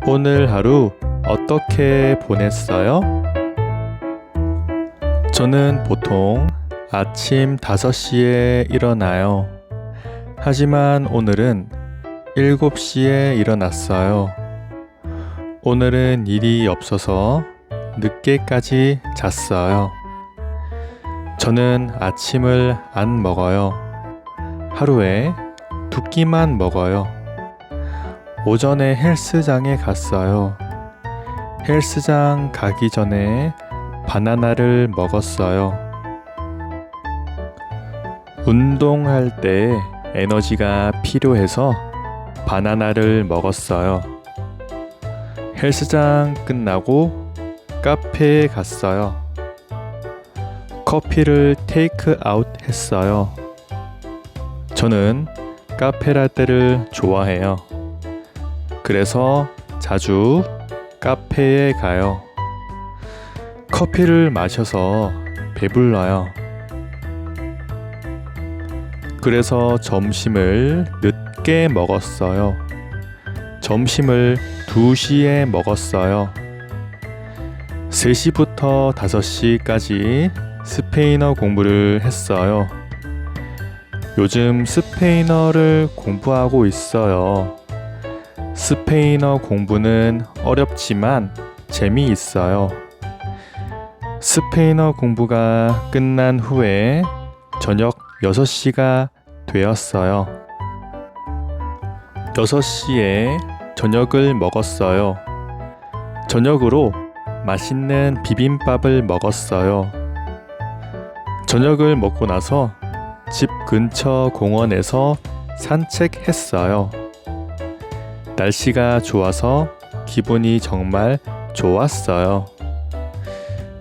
오늘 하루 어떻게 보냈어요? 저는 보통 아침 5시에 일어나요. 하지만 오늘은 7시에 일어났어요. 오늘은 일이 없어서 늦게까지 잤어요. 저는 아침을 안 먹어요. 하루에 2끼만 먹어요. 오전에 헬스장에 갔어요. 헬스장 가기 전에 바나나를 먹었어요. 운동할 때 에너지가 필요해서 바나나를 먹었어요. 헬스장 끝나고 카페에 갔어요. 커피를 테이크 아웃 했어요. 저는 카페라떼를 좋아해요. 그래서 자주 카페에 가요. 커피를 마셔서 배불러요. 그래서 점심을 늦게 먹었어요. 점심을 2시에 먹었어요. 3시부터 5시까지 스페인어 공부를 했어요. 요즘 스페인어를 공부하고 있어요. 스페인어 공부는 어렵지만 재미있어요. 스페인어 공부가 끝난 후에 저녁 6시가 되었어요. 6시에 저녁을 먹었어요. 저녁으로 맛있는 비빔밥을 먹었어요. 저녁을 먹고 나서 집 근처 공원에서 산책했어요. 날씨가 좋아서 기분이 정말 좋았어요.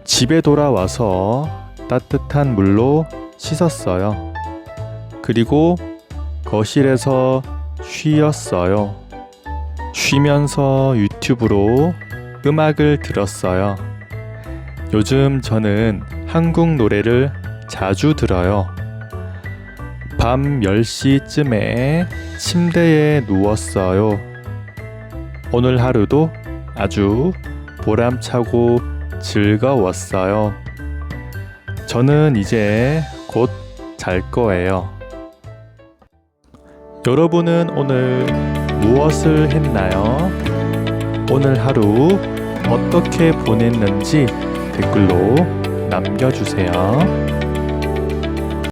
집에 돌아와서 따뜻한 물로 씻었어요. 그리고 거실에서 쉬었어요. 쉬면서 유튜브로 음악을 들었어요. 요즘 저는 한국 노래를 자주 들어요. 밤 10시쯤에 침대에 누웠어요. 오늘 하루도 아주 보람차고 즐거웠어요. 저는 이제 곧 잘 거예요. 여러분은 오늘 무엇을 했나요? 오늘 하루 어떻게 보냈는지 댓글로 남겨주세요.